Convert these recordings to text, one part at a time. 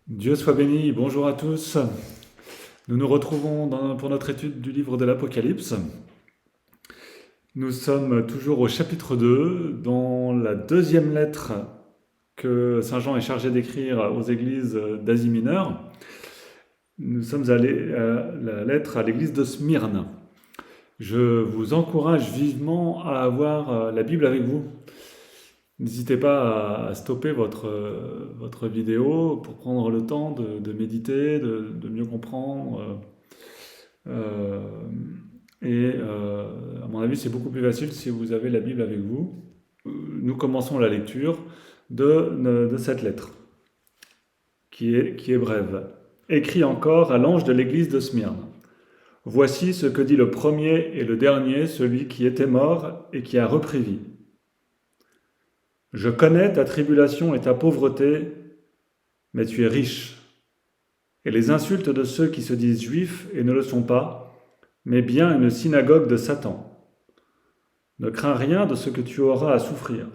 Dieu soit béni, bonjour à tous. Nous nous retrouvons pour notre étude du livre de l'Apocalypse. Nous sommes toujours au chapitre 2, dans la deuxième lettre que Saint Jean est chargé d'écrire aux églises d'Asie mineure. Nous sommes allés à la lettre à l'église de Smyrne. Je vous encourage vivement à avoir la Bible avec vous. N'hésitez pas à stopper votre vidéo pour prendre le temps de méditer, de mieux comprendre. Euh, à mon avis, c'est beaucoup plus facile si vous avez la Bible avec vous. Nous commençons la lecture de cette lettre, qui est brève. Écrit encore à l'ange de l'église de Smyrne. Voici ce que dit le premier et le dernier, celui qui était mort et qui a repris vie. Je connais ta tribulation et ta pauvreté, mais tu es riche. Et les insultes de ceux qui se disent juifs et ne le sont pas, mais bien une synagogue de Satan. Ne crains rien de ce que tu auras à souffrir.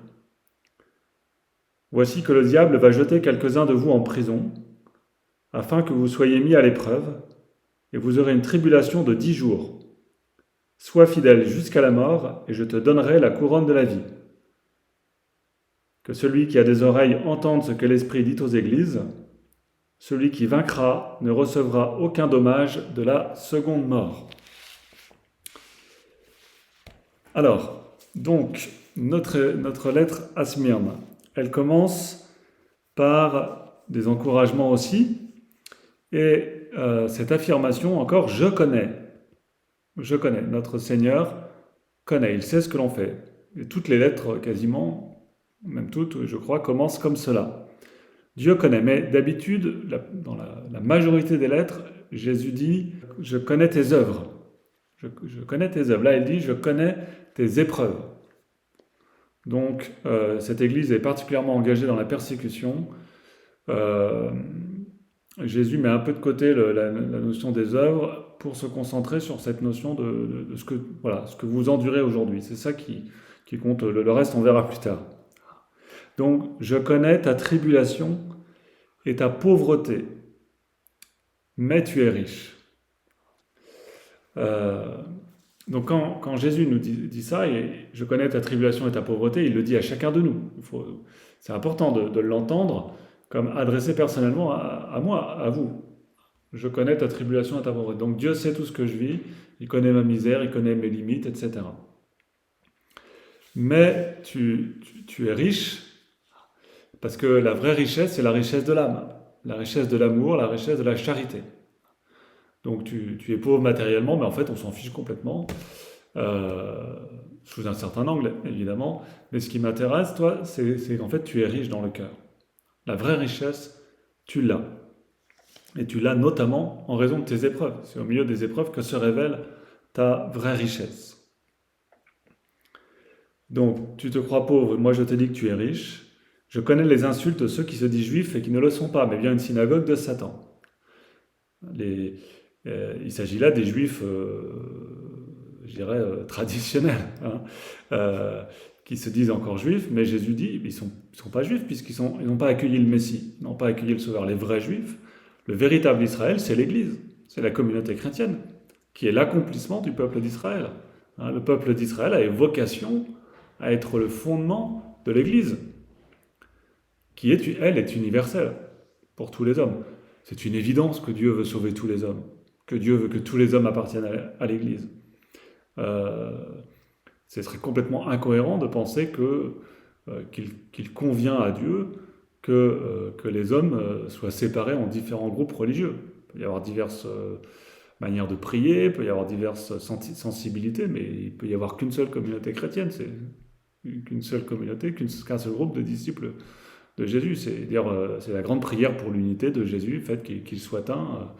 Voici que le diable va jeter quelques-uns de vous en prison, afin que vous soyez mis à l'épreuve, et vous aurez une tribulation de 10 jours. Sois fidèle jusqu'à la mort, et je te donnerai la couronne de la vie. Que celui qui a des oreilles entende ce que l'Esprit dit aux églises. Celui qui vaincra ne recevra aucun dommage de la seconde mort. Alors, donc, notre lettre à Smyrne, elle commence par des encouragements aussi, et cette affirmation encore, je connais, notre Seigneur connaît, il sait ce que l'on fait. Et toutes les lettres, quasiment, même toutes, je crois, commencent comme cela. Dieu connaît, mais d'habitude, dans la majorité des lettres, Jésus dit « Je connais tes œuvres ». Je connais tes œuvres. Là, il dit « Je connais tes épreuves ». Donc, cette Église est particulièrement engagée dans la persécution. Jésus met un peu de côté la notion des œuvres pour se concentrer sur cette notion de ce que vous endurez aujourd'hui. C'est ça qui compte. Le reste, on verra plus tard. Donc, je connais ta tribulation et ta pauvreté, mais tu es riche. Donc, quand Jésus nous dit ça, et je connais ta tribulation et ta pauvreté, il le dit à chacun de nous. C'est important de l'entendre comme adressé personnellement à moi, à vous. Je connais ta tribulation et ta pauvreté. Donc, Dieu sait tout ce que je vis, il connaît ma misère, il connaît mes limites, etc. Mais tu es riche, parce que la vraie richesse, c'est la richesse de l'âme, la richesse de l'amour, la richesse de la charité. Donc tu es pauvre matériellement, mais en fait on s'en fiche complètement, sous un certain angle évidemment. Mais ce qui m'intéresse, toi, c'est qu'en fait tu es riche dans le cœur. La vraie richesse, tu l'as. Et tu l'as notamment en raison de tes épreuves. C'est au milieu des épreuves que se révèle ta vraie richesse. Donc tu te crois pauvre, moi je te dis que tu es riche. Je connais les insultes de ceux qui se disent juifs et qui ne le sont pas, mais bien une synagogue de Satan. Il s'agit là des juifs, je dirais, traditionnels, hein, qui se disent encore juifs, mais Jésus dit ils sont pas juifs puisqu'ils n'ont pas accueilli le Messie, ils n'ont pas accueilli le Sauveur. Les vrais juifs, le véritable Israël, c'est l'Église, c'est la communauté chrétienne, qui est l'accomplissement du peuple d'Israël. Hein, le peuple d'Israël a vocation à être le fondement de l'Église, qui elle est universelle pour tous les hommes. C'est une évidence que Dieu veut sauver tous les hommes, que Dieu veut que tous les hommes appartiennent à l'Église. Ce serait complètement incohérent de penser qu'il convient à Dieu que les hommes soient séparés en différents groupes religieux. Il peut y avoir diverses manières de prier, il peut y avoir diverses sensibilités, mais il ne peut y avoir qu'une seule communauté chrétienne, c'est qu'une seule communauté, qu'un seul groupe de disciples de Jésus. C'est la grande prière pour l'unité de Jésus, le fait qu'il soit un,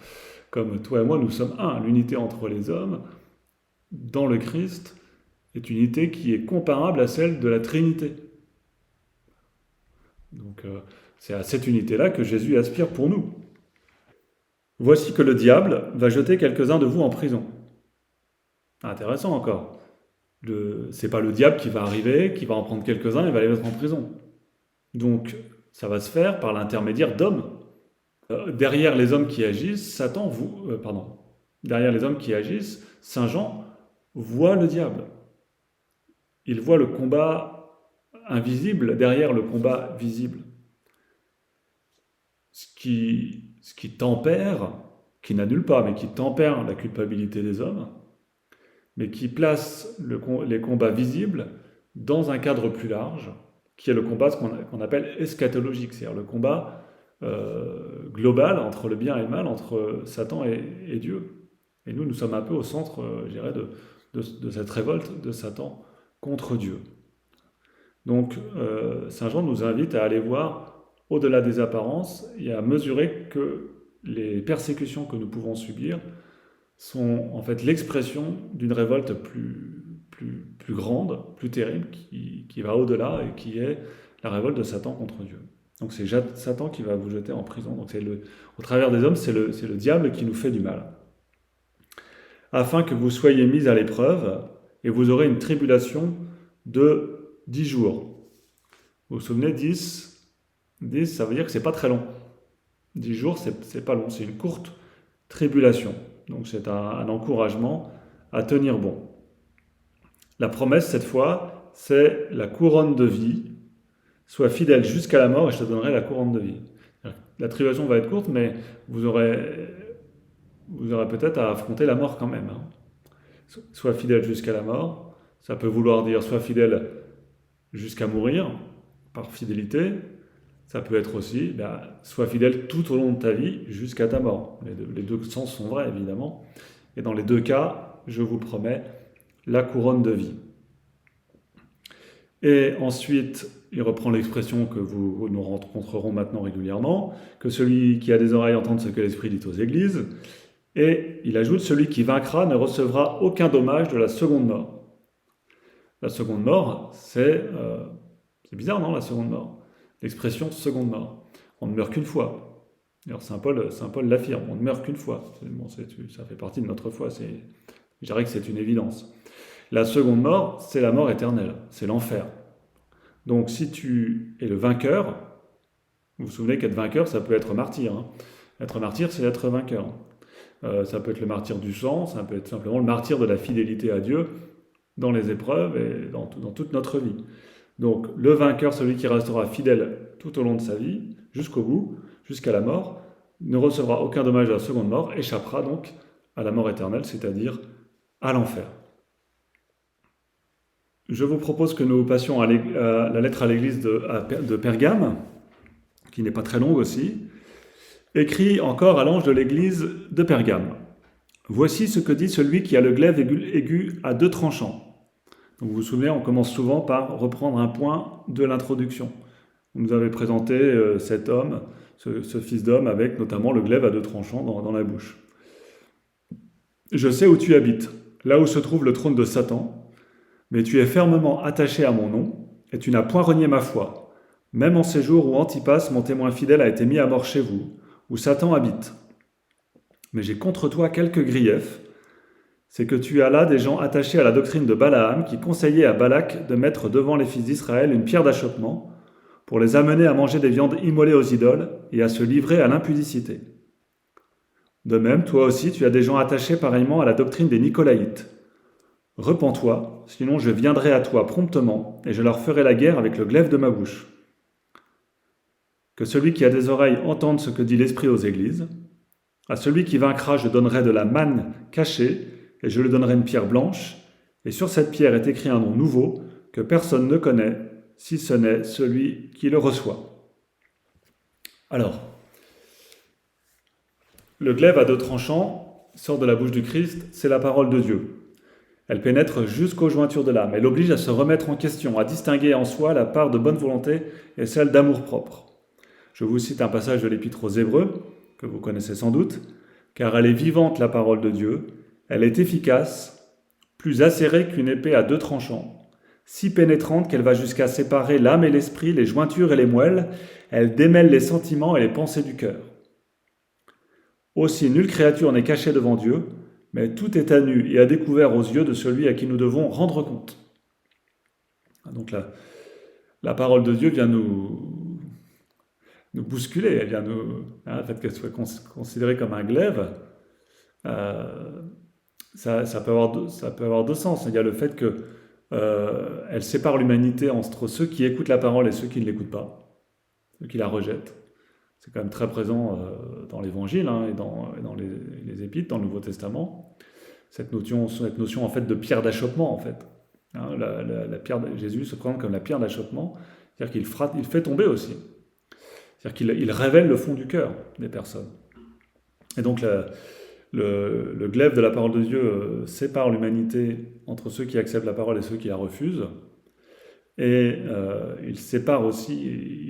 comme toi et moi nous sommes un. L'unité entre les hommes dans le Christ est une unité qui est comparable à celle de la Trinité. Donc c'est à cette unité-là que Jésus aspire pour nous. Voici que le diable va jeter quelques-uns de vous en prison. Intéressant encore. C'est pas le diable qui va arriver, qui va en prendre quelques-uns et va les mettre en prison. Donc, ça va se faire par l'intermédiaire d'hommes. Derrière les hommes qui agissent, derrière les hommes qui agissent, Saint Jean voit le diable. Il voit le combat invisible derrière le combat visible. Ce qui tempère, qui n'annule pas, mais qui tempère la culpabilité des hommes, mais qui place les combats visibles dans un cadre plus large, qui est le combat qu'on appelle eschatologique, c'est-à-dire le combat global entre le bien et le mal, entre Satan et Dieu. Et nous sommes un peu au centre, je dirais, de cette révolte de Satan contre Dieu. Donc, Saint Jean nous invite à aller voir au-delà des apparences et à mesurer que les persécutions que nous pouvons subir sont en fait l'expression d'une révolte plus grande, plus terrible, qui va au-delà et qui est la révolte de Satan contre Dieu. Donc c'est Satan qui va vous jeter en prison. Donc au travers des hommes, c'est le diable qui nous fait du mal. Afin que vous soyez mis à l'épreuve, et vous aurez une tribulation de 10 jours. Vous vous souvenez, 10, ça veut dire que c'est pas très long. 10 jours, c'est pas long, c'est une courte tribulation. Donc c'est un encouragement à tenir bon. La promesse, cette fois, c'est la couronne de vie. Sois fidèle jusqu'à la mort et je te donnerai la couronne de vie. La tribulation va être courte, mais vous aurez peut-être à affronter la mort quand même. Sois fidèle jusqu'à la mort. Ça peut vouloir dire sois fidèle jusqu'à mourir, par fidélité. Ça peut être aussi, sois fidèle tout au long de ta vie jusqu'à ta mort. Les deux sens sont vrais, évidemment. Et dans les deux cas, je vous promets la couronne de vie. Et ensuite, il reprend l'expression que nous rencontrerons maintenant régulièrement, que celui qui a des oreilles entende ce que l'Esprit dit aux églises. Et il ajoute, celui qui vaincra ne recevra aucun dommage de la seconde mort. La seconde mort, c'est bizarre, non, la seconde mort? L'expression seconde mort. On ne meurt qu'une fois. D'ailleurs, Saint Paul l'affirme, on ne meurt qu'une fois. Ça fait partie de notre foi, je dirais que c'est une évidence. La seconde mort, c'est la mort éternelle, c'est l'enfer. Donc si tu es le vainqueur, vous vous souvenez qu'être vainqueur, ça peut être martyr. Être martyr, c'est être vainqueur. Ça peut être le martyr du sang, ça peut être simplement le martyr de la fidélité à Dieu dans les épreuves et dans toute notre vie. Donc le vainqueur, celui qui restera fidèle tout au long de sa vie, jusqu'au bout, jusqu'à la mort, ne recevra aucun dommage de la seconde mort, échappera donc à la mort éternelle, c'est-à-dire à l'enfer. Je vous propose que nous passions à la lettre à l'église de Pergame, qui n'est pas très longue aussi, écrit encore à l'ange de l'église de Pergame. Voici ce que dit celui qui a le glaive aigu à 2 tranchants. Donc vous vous souvenez, on commence souvent par reprendre un point de l'introduction. Vous nous avez présenté cet homme, ce fils d'homme, avec notamment le glaive à 2 tranchants dans la bouche. Je sais où tu habites, là où se trouve le trône de Satan, mais tu es fermement attaché à mon nom, et tu n'as point renié ma foi, même en ces jours où Antipas, mon témoin fidèle, a été mis à mort chez vous, où Satan habite. Mais j'ai contre toi quelques griefs, c'est que tu as là des gens attachés à la doctrine de Balaam qui conseillaient à Balak de mettre devant les fils d'Israël une pierre d'achoppement pour les amener à manger des viandes immolées aux idoles et à se livrer à l'impudicité. De même, toi aussi, tu as des gens attachés pareillement à la doctrine des Nicolaïtes. Repens-toi, sinon je viendrai à toi promptement et je leur ferai la guerre avec le glaive de ma bouche. Que celui qui a des oreilles entende ce que dit l'Esprit aux églises. À celui qui vaincra, je donnerai de la manne cachée, et je lui donnerai une pierre blanche, et sur cette pierre est écrit un nom nouveau que personne ne connaît, si ce n'est celui qui le reçoit. Alors, le glaive à 2 tranchants sort de la bouche du Christ, c'est la parole de Dieu. Elle pénètre jusqu'aux jointures de l'âme. Elle oblige à se remettre en question, à distinguer en soi la part de bonne volonté et celle d'amour-propre. Je vous cite un passage de l'Épître aux Hébreux, que vous connaissez sans doute, « Car elle est vivante, la parole de Dieu, elle est efficace, plus acérée qu'une épée à 2 tranchants, si pénétrante qu'elle va jusqu'à séparer l'âme et l'esprit, les jointures et les moelles, elle démêle les sentiments et les pensées du cœur. Aussi, nulle créature n'est cachée devant Dieu, mais tout est à nu et à découvert aux yeux de celui à qui nous devons rendre compte. » Donc la parole de Dieu vient nous bousculer, elle vient le fait qu'elle soit considérée comme un glaive, euh, ça peut avoir deux sens. Il y a le fait que elle sépare l'humanité entre ceux qui écoutent la parole et ceux qui ne l'écoutent pas, ceux qui la rejettent. C'est quand même très présent dans l'Évangile et dans les Épîtres, dans le Nouveau Testament. Cette notion en fait de pierre d'achoppement en fait. Jésus se présente comme la pierre d'achoppement, c'est-à-dire il fait tomber aussi. C'est-à-dire qu'il révèle le fond du cœur des personnes. Et donc le glaive de la parole de Dieu sépare l'humanité entre ceux qui acceptent la parole et ceux qui la refusent. Et il sépare aussi,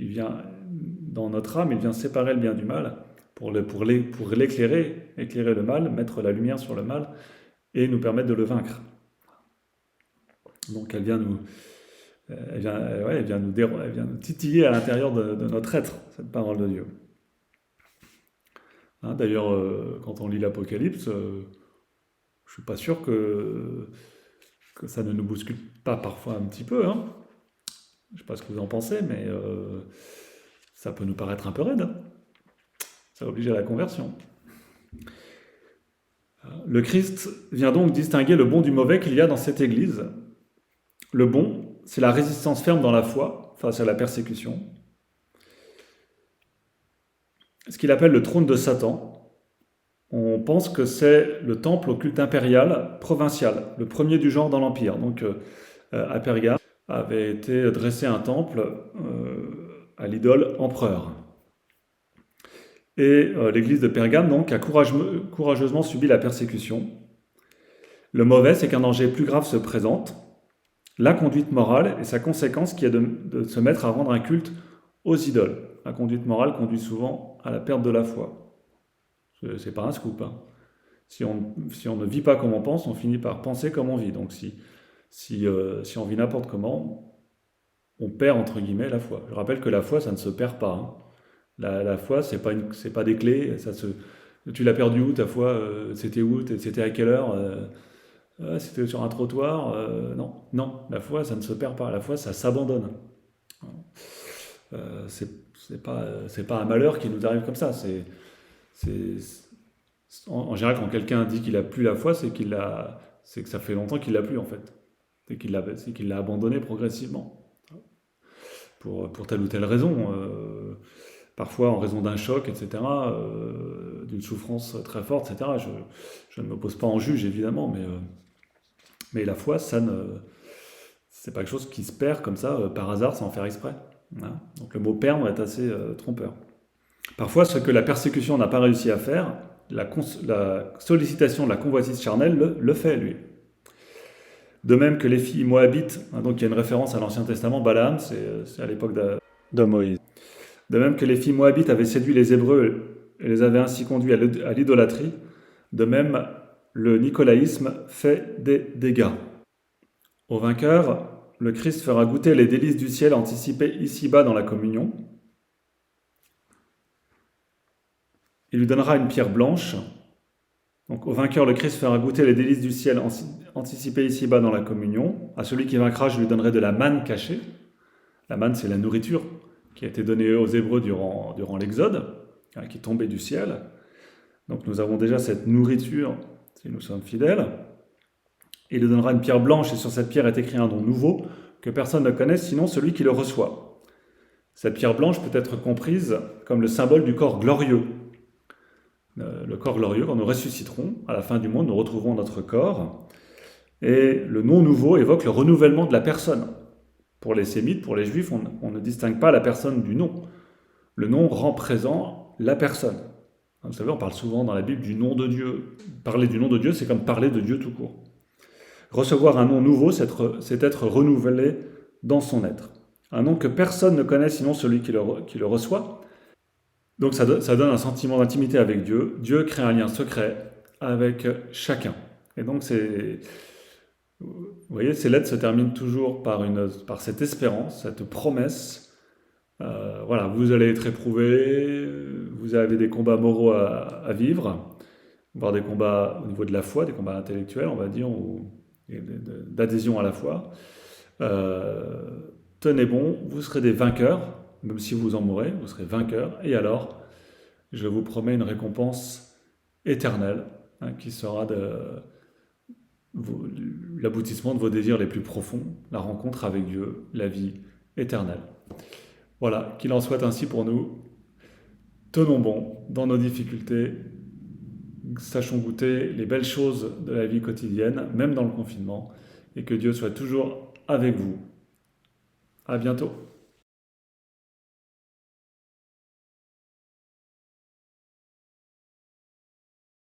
il vient dans notre âme, il vient séparer le bien du mal pour l'éclairer, éclairer le mal, mettre la lumière sur le mal et nous permettre de le vaincre. Donc elle vient nous titiller à l'intérieur de notre être, cette parole de Dieu. D'ailleurs, quand on lit l'Apocalypse, je ne suis pas sûr que ça ne nous bouscule pas parfois un petit peu. Je ne sais pas ce que vous en pensez, mais ça peut nous paraître un peu raide. Ça oblige à la conversion. Le Christ vient donc distinguer le bon du mauvais qu'il y a dans cette Église. Le bon, c'est la résistance ferme dans la foi face à la persécution. Ce qu'il appelle le trône de Satan, on pense que c'est le temple au culte impérial provincial, le premier du genre dans l'Empire. Donc à Pergame avait été dressé un temple à l'idole empereur. Et l'église de Pergame donc a courageusement subi la persécution. Le mauvais, c'est qu'un danger plus grave se présente, la conduite morale et sa conséquence qui est de se mettre à rendre un culte aux idoles. La conduite morale conduit souvent à la perte de la foi. C'est pas un scoop. Si on ne vit pas comme on pense, on finit par penser comme on vit. Donc si on vit n'importe comment, on perd entre guillemets la foi. Je rappelle que la foi, ça ne se perd pas. La foi, c'est pas des clés. Tu l'as perdu où ta foi? C'était où? C'était à quelle heure? C'était sur un trottoir? Non, la foi, ça ne se perd pas. La foi, ça s'abandonne. C'est pas un malheur qui nous arrive comme ça. En général, quand quelqu'un dit qu'il a plus la foi, c'est que ça fait longtemps qu'il l'a plus en fait. C'est qu'il l'a abandonné progressivement. Pour telle ou telle raison. Parfois en raison d'un choc, etc., d'une souffrance très forte, etc. Je ne me pose pas en juge, évidemment, mais la foi, c'est pas quelque chose qui se perd comme ça, par hasard, sans faire exprès. Donc le mot perdre est assez trompeur. Parfois, ce que la persécution n'a pas réussi à faire, la sollicitation de la convoitise charnelle le fait, lui. De même que les filles moabites, donc il y a une référence à l'Ancien Testament, Balaam, c'est à l'époque de Moïse. De même que les filles moabites avaient séduit les Hébreux et les avaient ainsi conduits à l'idolâtrie, de même le nicolaïsme fait des dégâts. Au vainqueur, le Christ fera goûter les délices du ciel anticipées ici-bas dans la communion. Il lui donnera une pierre blanche. Donc au vainqueur, le Christ fera goûter les délices du ciel anticipées ici-bas dans la communion. À celui qui vaincra, je lui donnerai de la manne cachée. La manne, c'est la nourriture qui a été donnée aux Hébreux durant l'Exode, qui est tombée du ciel. Donc nous avons déjà cette nourriture, si nous sommes fidèles. Il lui donnera une pierre blanche, et sur cette pierre est écrit un nom nouveau, que personne ne connaît, sinon celui qui le reçoit. Cette pierre blanche peut être comprise comme le symbole du corps glorieux. Le corps glorieux, quand nous ressusciterons, à la fin du monde, nous retrouverons notre corps. Et le nom nouveau évoque le renouvellement de la personne. Pour les sémites, pour les juifs, on ne distingue pas la personne du nom. Le nom rend présent la personne. Vous savez, on parle souvent dans la Bible du nom de Dieu. Parler du nom de Dieu, c'est comme parler de Dieu tout court. Recevoir un nom nouveau, c'est être renouvelé dans son être. Un nom que personne ne connaît sinon celui qui le reçoit. Donc ça donne un sentiment d'intimité avec Dieu. Dieu crée un lien secret avec chacun. Et donc vous voyez, ces lettres se terminent toujours par cette espérance, cette promesse. Voilà, vous allez être éprouvés, vous avez des combats moraux à vivre, voire des combats au niveau de la foi, des combats intellectuels, on va dire, ou d'adhésion à la foi. Tenez bon, vous serez des vainqueurs, même si vous en mourrez, vous serez vainqueur, et alors, je vous promets une récompense éternelle, hein, qui sera l'aboutissement de vos désirs les plus profonds, la rencontre avec Dieu, la vie éternelle. Voilà, qu'il en soit ainsi pour nous. Tenons bon dans nos difficultés, sachons goûter les belles choses de la vie quotidienne, même dans le confinement, et que Dieu soit toujours avec vous. À bientôt.